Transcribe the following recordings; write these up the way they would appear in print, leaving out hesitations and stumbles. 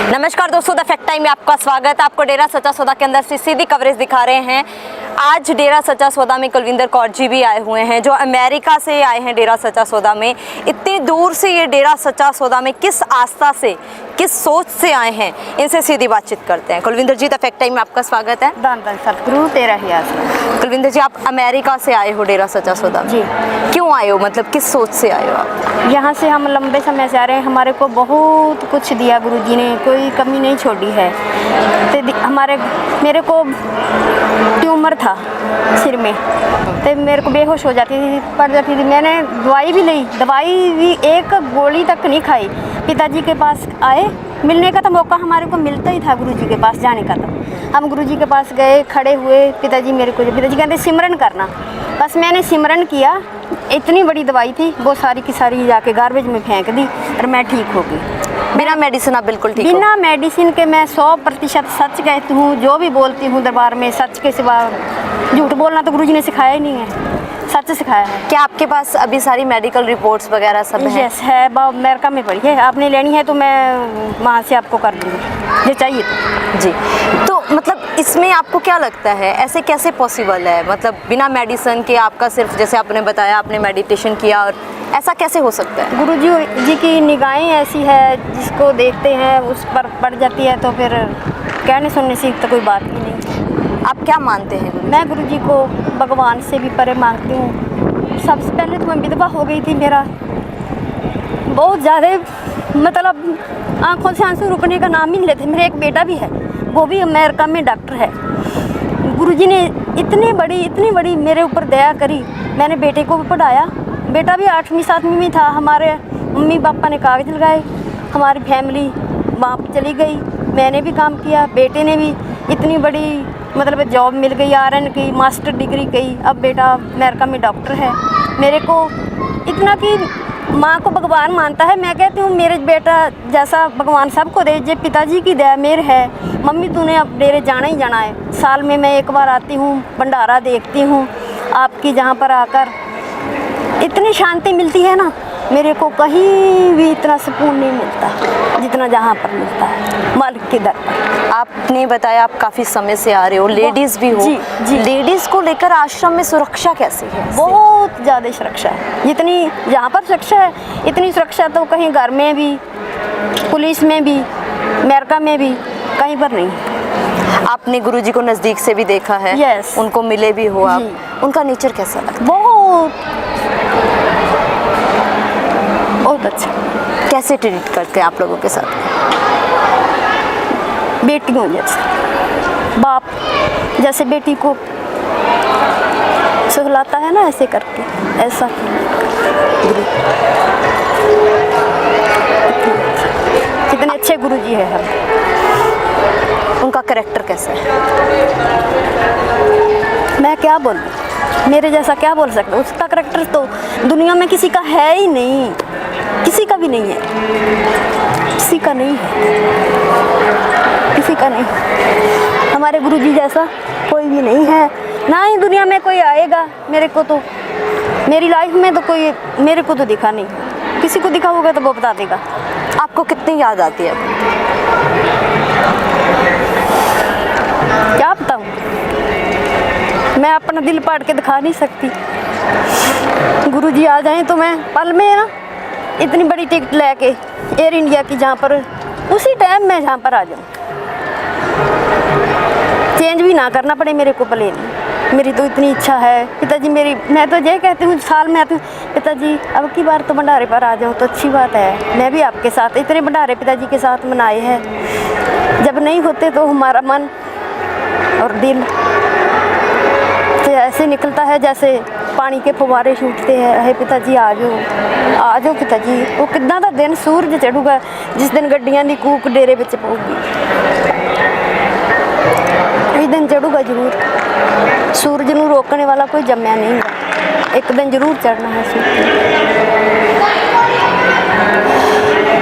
नमस्कार दोस्तों, the fact time में आपका स्वागत है। आपको डेरा सच्चा सौदा के अंदर से सीधी कवरेज दिखा रहे हैं। आज डेरा सच्चा सौदा में कुलविंदर कौर जी भी आए हुए हैं, जो अमेरिका से आए हैं डेरा सच्चा सौदा में। इतनी दूर से ये डेरा सच्चा सौदा में किस आस्था से, किस सोच से आए हैं, इनसे सीधी बातचीत करते हैं। कुलविंदर जी, द फैक्ट टाइम में आपका स्वागत है। धन धन सतगुरु तेरा ही आसरा। कुलविंदर जी, आप अमेरिका से आए हो डेरा सच्चा सौदा में। जी। क्यों आए हो, मतलब किस सोच से आए हो आप? यहाँ से हम लंबे समय से आ रहे हैं। हमारे को बहुत कुछ दिया गुरुजी ने, कोई कमी नहीं छोड़ी है। तो मेरे को ट्यूमर था सिर में, तो मेरे को बेहोश हो जाती थी, पड़ जाती थी। मैंने दवाई भी ली, दवाई भी एक गोली तक नहीं खाई। पिताजी के पास आए, मिलने का तो मौका हमारे को मिलता ही था गुरुजी के पास जाने का। तो हम गुरुजी के पास गए, खड़े हुए। पिताजी कहते सिमरन करना। बस मैंने सिमरन किया। इतनी बड़ी दवाई थी, वो सारी की सारी जाके गार्बेज में फेंक दी और मैं ठीक हो गई। बिना मेडिसिन आप बिल्कुल ठीक हो? बिना मेडिसिन के मैं 100% सच कहती हूँ। जो भी बोलती हूँ दरबार में, सच के सिवा झूठ बोलना तो गुरुजी ने सिखाया ही नहीं है, सच सिखाया है। क्या आपके पास अभी सारी मेडिकल रिपोर्ट्स वगैरह सब है? यस है, अमेरिका में पड़ी है। आपने लेनी है तो मैं वहाँ से आपको कर दूँगी, जो चाहिए जी। तो मतलब इसमें आपको क्या लगता है, ऐसे कैसे पॉसिबल है? मतलब बिना मेडिसिन के आपका सिर्फ, जैसे आपने बताया, आपने मेडिटेशन किया, और ऐसा कैसे हो सकता है? गुरुजी जी की निगाहें ऐसी है, जिसको देखते हैं उस पर पड़ जाती है। तो फिर कहने सुनने से तो कोई बात ही नहीं। आप क्या मानते हैं? मैं गुरुजी को भगवान से भी परे मांगती हूँ। सबसे पहले तो मैं विधवा हो गई थी। मेरा बहुत ज़्यादा, मतलब आंखों से आंसू रुकने का नाम ही नहीं लेते। मेरा एक बेटा भी है, वो भी अमेरिका में डॉक्टर है। गुरुजी ने इतनी बड़ी मेरे ऊपर दया करी। मैंने बेटे को भी पढ़ाया। बेटा भी 8वीं 7वीं में था। हमारे मम्मी पापा ने कागज लगाए, हमारी फैमिली वहाँ चली गई। मैंने भी काम किया, बेटे ने भी। इतनी बड़ी मतलब जॉब मिल गई, RN की, मास्टर डिग्री की। अब बेटा अमेरिका में डॉक्टर है। मेरे को इतना कि माँ को भगवान मानता है। मैं कहती हूँ मेरे बेटा जैसा भगवान सबको दे। जे पिताजी की दया मेर है। मम्मी तूने अब डेरे जाना ही जाना है। साल में मैं एक बार आती हूँ, भंडारा देखती हूँ आपकी, जहाँ पर आकर इतनी शांति मिलती है ना। मेरे को कहीं भी इतना सुकून नहीं मिलता जितना जहाँ पर मिलता है मालिक के दर पर। आपने बताया आप काफ़ी समय से आ रहे हो, लेडीज़ भी हो। जी, जी। लेडीज़ को लेकर आश्रम में सुरक्षा कैसी है? बहुत ज़्यादा सुरक्षा है। जितनी यहाँ पर सुरक्षा है, इतनी सुरक्षा तो कहीं घर में भी, पुलिस में भी, अमेरिका में भी कहीं पर नहीं। आपने गुरुजी को नज़दीक से भी देखा है? यस। उनको मिले भी हो आप? उनका नेचर कैसा लगता है? बहुत अच्छा। कैसे ट्रीट करते हैं आप लोगों के साथ? बेटियों जैसे, बाप जैसे बेटी को सुहलाता है ना, ऐसे करके, ऐसा। कितने अच्छे गुरुजी है हम। उनका कैरेक्टर कैसा है? मैं क्या बोलूँ, मेरे जैसा क्या बोल सकता हूँ। उसका कैरेक्टर तो दुनिया में किसी का है ही नहीं, किसी का भी नहीं है, किसी का नहीं है, किसी का नहीं। हमारे गुरुजी जैसा कोई भी नहीं है, ना ही दुनिया में कोई आएगा। मेरे को तो, मेरी लाइफ में तो कोई मेरे को तो दिखा नहीं। किसी को दिखा होगा तो वो बता देगा। आपको कितनी याद आती है? क्या बताऊँ, मैं अपना दिल फाड़ के दिखा नहीं सकती। गुरुजी आ जाएं तो मैं पल में ना इतनी बड़ी टिकट लेके एयर इंडिया की, जहाँ पर उसी टाइम मैं जहाँ पर आ जाऊँ, चेंज भी ना करना पड़े मेरे को प्लेन। मेरी तो इतनी इच्छा है। पिताजी मैं तो ये कहती हूँ, साल में आती हूँ, पिताजी अब की बार तो भंडारे पर आ जाऊँ तो अच्छी बात है। मैं भी आपके साथ इतने भंडारे पिताजी के साथ मनाए हैं। जब नहीं होते तो हमारा मन और दिल तो ऐसे निकलता है जैसे पानी के फुवारे छूटते हैं। है पिताजी आ जाओ पिताजी। वो कितना दा दिन सूरज चढ़ूगा जिस दिन गड्डियां दी कूक डेरे विच पऊगी। एक दिन चढ़ूगा जरूर। सूरज नूं रोकने वाला कोई जम्या नहीं है, एक दिन जरूर चढ़ना है सूरज।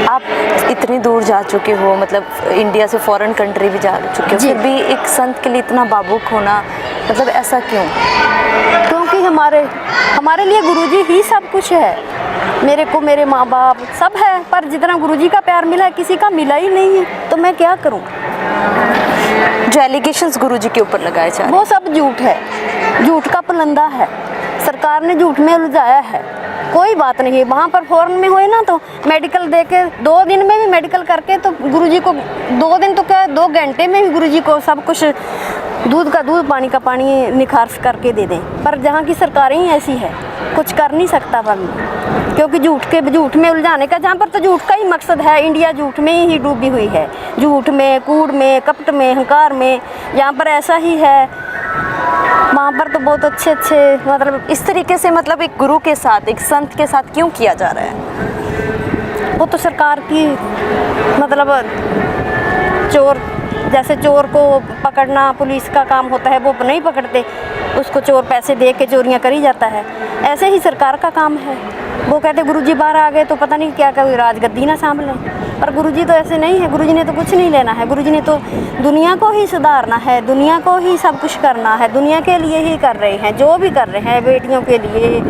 आप इतनी दूर जा चुके हो, मतलब इंडिया से फॉरेन कंट्री भी जा चुके हो, फिर भी एक संत के लिए इतना भावुक होना, मतलब ऐसा क्यों? क्योंकि हमारे लिए गुरुजी ही सब कुछ है। मेरे को मेरे माँ बाप सब है, पर जितना गुरुजी का प्यार मिला है किसी का मिला ही नहीं है, तो मैं क्या करूँ। जो एलिगेशंस गुरुजी के ऊपर लगाए जा रहे हैं वो सब झूठ है, झूठ का पुलंदा है, सरकार ने झूठ में उलझाया है। कोई बात नहीं है, वहाँ पर फॉरन में हुए ना तो मेडिकल दे के 2 दिन में भी मेडिकल करके तो गुरुजी को 2 दिन तो क्या 2 घंटे में भी गुरुजी को सब कुछ दूध का दूध पानी का पानी निखार करके दे दें। पर जहाँ की सरकारें ही ऐसी है, कुछ कर नहीं सकता बंद, क्योंकि झूठ में उलझाने का, जहाँ पर तो झूठ का ही मकसद है। इंडिया झूठ में ही डूबी हुई है, झूठ में, कूड़ में, कपट में, अहंकार में। यहाँ पर ऐसा ही है, वहाँ पर तो बहुत अच्छे मतलब इस तरीके से, मतलब एक गुरु के साथ, एक संत के साथ क्यों किया जा रहा है? वो तो सरकार की, मतलब चोर, जैसे चोर को पकड़ना पुलिस का काम होता है, वो नहीं पकड़ते, उसको चोर पैसे दे के चोरियाँ करी जाता है। ऐसे ही सरकार का काम है। वो कहते गुरुजी बाहर आ गए तो पता नहीं क्या कोई राजगद्दी ना संभालें, पर गुरुजी तो ऐसे नहीं है। गुरुजी ने तो कुछ नहीं लेना है, गुरुजी ने तो दुनिया को ही सुधारना है, दुनिया को ही सब कुछ करना है, दुनिया के लिए ही कर रहे हैं। जो भी कर रहे हैं, बेटियों के लिए,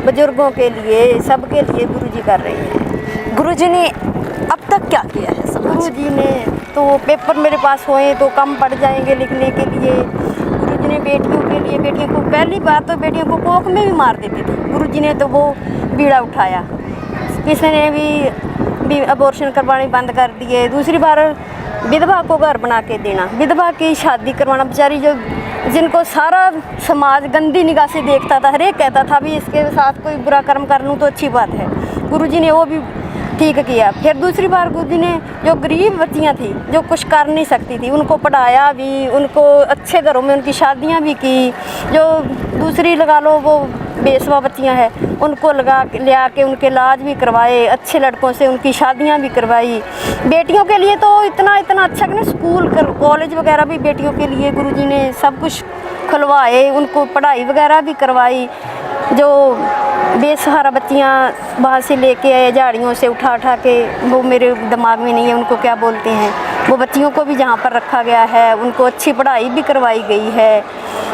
बुजुर्गों के लिए, सबके लिए गुरुजी कर रहे हैं। गुरुजी ने अब तक क्या किया है समाज? गुरुजी ने तो पेपर मेरे पास हुए तो कम पड़ जाएंगे लिखने के लिए। गुरुजी ने बेटियों के लिए, बेटियों को पहली बार तो बेटियों को कोख में भी मार देते थे, गुरुजी ने तो वो बीड़ा उठाया। किसी ने भी अबॉर्शन करवाने बंद कर दिए। दूसरी बार विधवा को घर बना के देना, विधवा की शादी करवाना। बेचारी जो जिनको सारा समाज गंदी निगाह से देखता था, हर एक कहता था भी इसके साथ कोई बुरा कर्म कर लूँ तो अच्छी बात है, गुरुजी ने वो भी ठीक किया। फिर दूसरी बार गुरुजी ने जो गरीब बच्चियाँ थी, जो कुछ कर नहीं सकती थी, उनको पढ़ाया भी, उनको अच्छे घरों में उनकी शादियाँ भी की। जो दूसरी लगा लो वो बेसवा बच्चियाँ हैं, उनको ले आके उनके इलाज भी करवाए, अच्छे लड़कों से उनकी शादियाँ भी करवाई। बेटियों के लिए तो इतना अच्छा कि स्कूल कॉलेज वगैरह भी बेटियों के लिए गुरुजी ने सब कुछ खुलवाए, उनको पढ़ाई वगैरह भी करवाई। जो बेसहारा बच्चियाँ वहाँ से लेके आए झाड़ियों से उठा के, वो मेरे दिमाग में नहीं है उनको क्या बोलते हैं, वो बच्चियों को भी जहाँ पर रखा गया है, उनको अच्छी पढ़ाई भी करवाई गई है।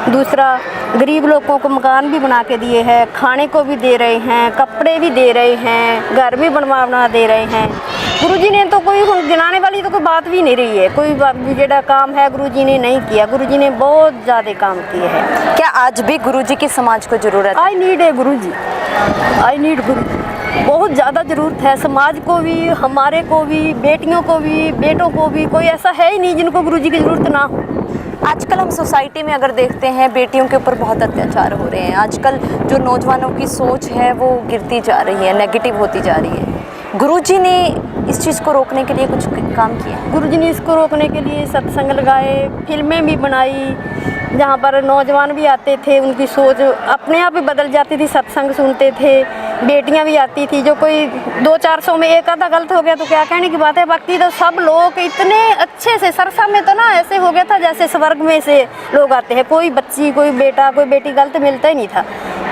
दूसरा, गरीब लोगों को मकान भी बना के दिए हैं, खाने को भी दे रहे हैं, कपड़े भी दे रहे हैं, घर भी बना दे रहे हैं। गुरुजी ने तो कोई गिनाने वाली तो कोई बात भी नहीं रही है। कोई जेड़ा काम है गुरुजी ने नहीं किया, गुरुजी ने बहुत ज़्यादा काम किए हैं। क्या आज भी गुरुजी की समाज को ज़रूरत है? आई नीड है गुरुजी, आई नीड गुरुजी, बहुत ज़्यादा ज़रूरत है समाज को भी, हमारे को भी, बेटियों को भी, बेटों को भी। कोई ऐसा है ही नहीं जिनको गुरुजी की ज़रूरत ना हो। आजकल हम सोसाइटी में अगर देखते हैं, बेटियों के ऊपर बहुत अत्याचार हो रहे हैं। आजकल जो नौजवानों की सोच है वो गिरती जा रही है, नेगेटिव होती जा रही है। गुरुजी ने इस चीज़ को रोकने के लिए कुछ काम किया? गुरुजी ने इसको रोकने के लिए सत्संग लगाए, फिल्में भी बनाई, जहाँ पर नौजवान भी आते थे, उनकी सोच अपने आप ही बदल जाती थी, सत्संग सुनते थे। बेटियां भी आती थी, जो कोई 200-400 में एक आधा गलत हो गया तो क्या कहने की बात है, बाकी तो सब लोग इतने अच्छे से, सरसा में तो ना ऐसे हो गया था जैसे स्वर्ग में से लोग आते हैं। कोई बच्ची, कोई बेटा, कोई बेटी गलत मिलता ही नहीं था।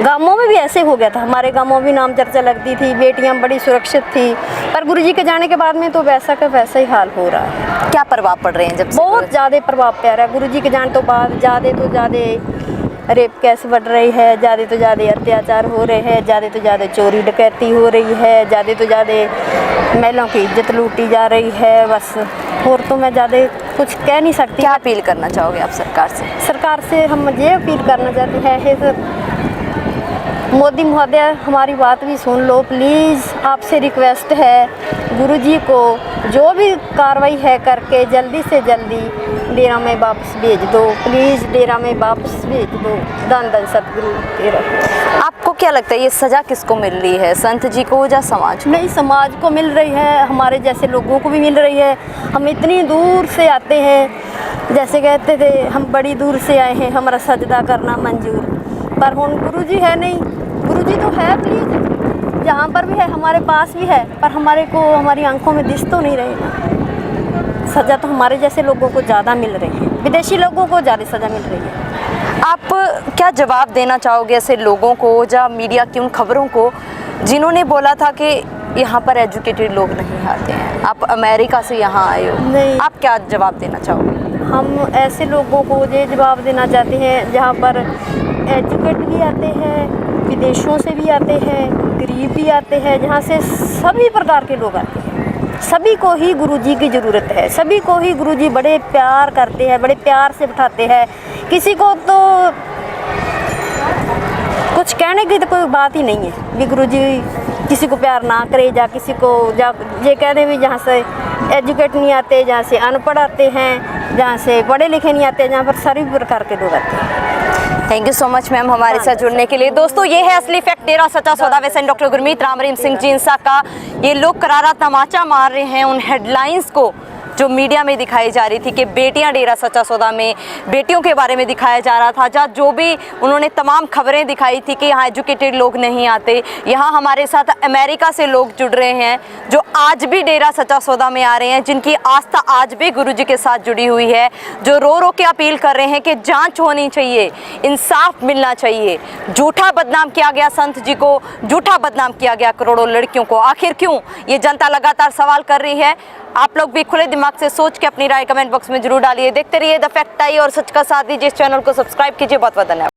गाँवों में भी ऐसे हो गया था, हमारे गाँवों में भी नाम चर्चा लगती थी, बेटियाँ बड़ी सुरक्षित थी। पर गुरुजी के जाने के बाद में तो वैसा का वैसा ही हाल हो रहा है। क्या प्रभाव पड़ रहे हैं जब से? बहुत ज़्यादा प्रभाव पड़ रहा है गुरुजी के जाने तो बाद। ज़्यादा तो ज़्यादा रेप केस बढ़ रही है, ज़्यादा तो ज़्यादा अत्याचार हो रहे हैं, ज़्यादा तो ज़्यादा चोरी डकैती हो रही है, ज़्यादा तो ज़्यादा महिलाओं की इज्जत लूटी जा रही है। बस और तो मैं ज़्यादा कुछ कह नहीं सकती। क्या अपील करना चाहोगे आप सरकार से? सरकार से हम ये अपील करना चाहते हैं, मोदी महोदय हमारी बात भी सुन लो प्लीज़, आपसे रिक्वेस्ट है। गुरुजी को जो भी कार्रवाई है करके जल्दी से जल्दी डेरा में वापस भेज दो, प्लीज़ डेरा में वापस भेज दो। धन धन सतगुरु तेरा। आपको क्या लगता है ये सज़ा किसको मिल रही है, संत जी को या समाज को? नहीं, समाज को मिल रही है, हमारे जैसे लोगों को भी मिल रही है। हम इतनी दूर से आते हैं, जैसे कहते थे हम बड़ी दूर से आए हैं, हमारा सजदा करना मंजूर। पर हुन गुरुजी है नहीं, गुरुजी तो है प्लीज़, जहाँ पर भी है हमारे पास भी है, पर हमारे को हमारी आंखों में दिस तो नहीं रही ना। सज़ा तो हमारे जैसे लोगों को ज़्यादा मिल रही है, विदेशी लोगों को ज़्यादा सज़ा मिल रही है। आप क्या जवाब देना चाहोगे ऐसे लोगों को या मीडिया की उन खबरों को जिन्होंने बोला था कि यहाँ पर एजुकेटेड लोग नहीं आते हैं, आप अमेरिका से यहाँ आए हो? नहीं। आप क्या जवाब देना चाहोगे? हम ऐसे लोगों को ये जवाब देना चाहते हैं जहाँ पर एजुकेट भी आते हैं, विदेशों से भी आते हैं, गरीब भी आते हैं, जहाँ से सभी प्रकार के लोग आते हैं। सभी को ही गुरुजी की ज़रूरत है, सभी को ही गुरुजी बड़े प्यार करते हैं, बड़े प्यार से बिठाते हैं। किसी को तो कुछ कहने की तो कोई बात ही नहीं है भी गुरुजी किसी को प्यार ना करे, या किसी को ये कह दें भी जहाँ से एजुकेट नहीं आते, जहाँ से अनपढ़ आते हैं, जहाँ से पढ़े लिखे नहीं आते, जहाँ पर सभी प्रकार के लोग आते हैं। Thank you so much ma'am हमारे साथ जुड़ने के लिए। दोस्तों ये है असली फैक्ट डेरा सच्चा सौदा वैसे डॉक्टर गुरमीत राम रहीम सिंह जींसा का। ये लोग करारा तमाचा मार रहे हैं उन हेडलाइंस को जो मीडिया में दिखाई जा रही थी कि बेटियां डेरा सच्चा सौदा में, बेटियों के बारे में दिखाया जा रहा था। जहाँ जो भी उन्होंने तमाम खबरें दिखाई थी कि यहाँ एजुकेटेड लोग नहीं आते। यहाँ हमारे साथ अमेरिका से लोग जुड़ रहे हैं जो आज भी डेरा सच्चा सौदा में आ रहे हैं, जिनकी आस्था आज भी गुरुजी के साथ जुड़ी हुई है, जो रो रो के अपील कर रहे हैं कि जांच होनी चाहिए, इंसाफ मिलना चाहिए। झूठा बदनाम किया गया संत जी को, झूठा बदनाम किया गया करोड़ों लड़कियों को। आखिर क्यों? ये जनता लगातार सवाल कर रही है। आप लोग भी खुले दिमाग से सोच के अपनी राय कमेंट बॉक्स में जरूर डालिए। देखते रहिए द फैक्ट आई और सच का साथ दीजिए। इस चैनल को सब्सक्राइब कीजिए। बहुत बहुत धन्यवाद।